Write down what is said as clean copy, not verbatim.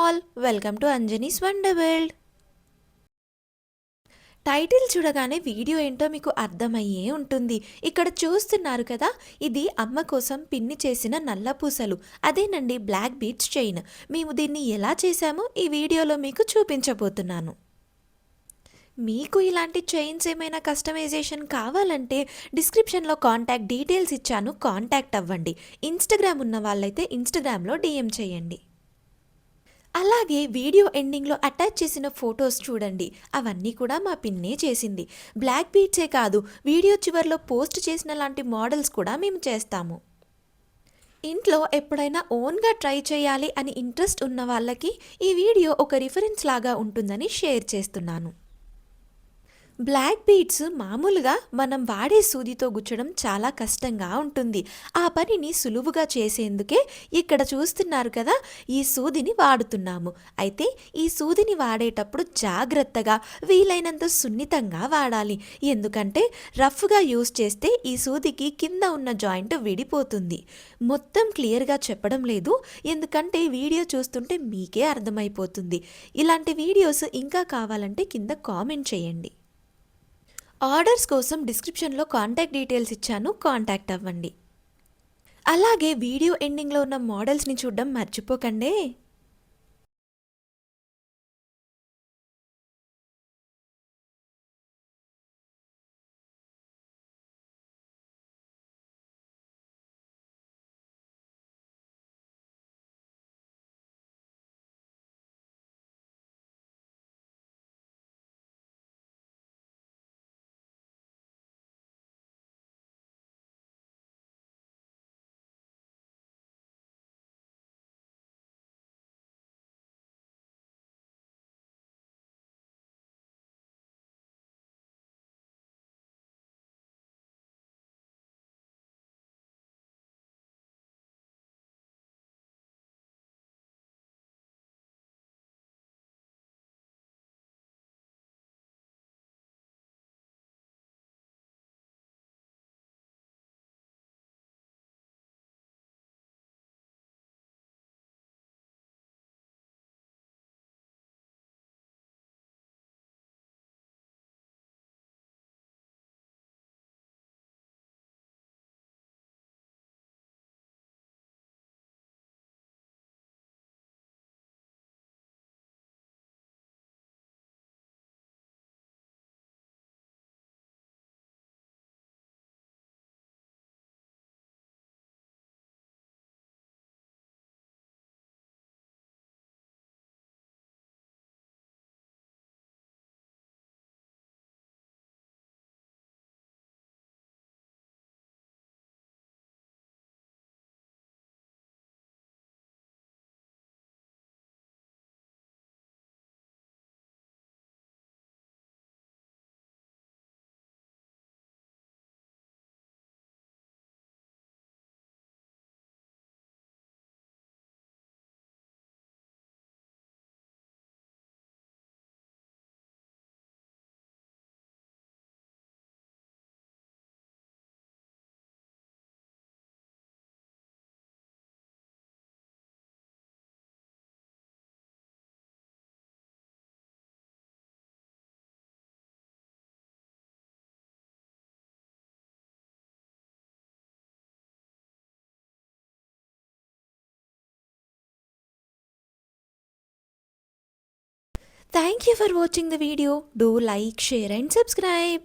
All, welcome to Anjani's wonder world. Title చూడగానే video ఏంటో మీకు అర్థమయ్యే ఉంటుంది. ఇక్కడ చూస్తున్నారు కదా, ఇది అమ్మ కోసం పిన్ని చేసిన నల్ల పూసలు. అదేనండి బ్లాక్ బీడ్స్ చైన్. మేము దీన్ని ఎలా చేశామో ఈ వీడియోలో మీకు చూపించబోతున్నాను. మీకు ఇలాంటి చైన్స్ ఏమైనా కస్టమైజేషన్ కావాలంటే డిస్క్రిప్షన్లో కాంటాక్ట్ డీటెయిల్స్ ఇచ్చాను, కాంటాక్ట్ అవ్వండి. ఇన్స్టాగ్రామ్ ఉన్న వాళ్ళైతే ఇన్స్టాగ్రామ్లో డిఎం చేయండి. అలాగే వీడియో ఎండింగ్లో అటాచ్ చేసిన ఫొటోస్ చూడండి, అవన్నీ కూడా మా పిన్నే చేసింది. బ్లాక్ బీట్సే కాదు, వీడియో చివర్లో పోస్ట్ చేసిన లాంటి మోడల్స్ కూడా మేము చేస్తాము. ఇంట్లో ఎప్పుడైనా ఓన్గా ట్రై చేయాలి అని ఇంట్రెస్ట్ ఉన్న వాళ్ళకి ఈ వీడియో ఒక రిఫరెన్స్ లాగా ఉంటుందని షేర్ చేస్తున్నాను. బ్లాక్ బీడ్స్ మామూలుగా మనం వాడే సూదితో గుచ్చడం చాలా కష్టంగా ఉంటుంది. ఆ పనిని సులువుగా చేసేందుకే ఇక్కడ చూస్తున్నారు కదా, ఈ సూదిని వాడుతున్నాము. అయితే ఈ సూదిని వాడేటప్పుడు జాగ్రత్తగా, వీలైనంత సున్నితంగా వాడాలి. ఎందుకంటే రఫ్గా యూస్ చేస్తే ఈ సూదికి కింద ఉన్న జాయింట్ విడిపోతుంది. మొత్తం క్లియర్గా చెప్పడం లేదు, ఎందుకంటే వీడియో చూస్తుంటే మీకే అర్థమైపోతుంది. ఇలాంటి వీడియోస్ ఇంకా కావాలంటే కింద కామెంట్ చేయండి. ఆర్డర్స్ కోసం డిస్క్రిప్షన్లో కాంటాక్ట్ డీటెయిల్స్ ఇచ్చాను, కాంటాక్ట్ అవ్వండి. అలాగే వీడియో ఎండింగ్లో ఉన్న మోడల్స్ని చూడడం మర్చిపోకండి. Thank you for watching the video. Do like, share and subscribe.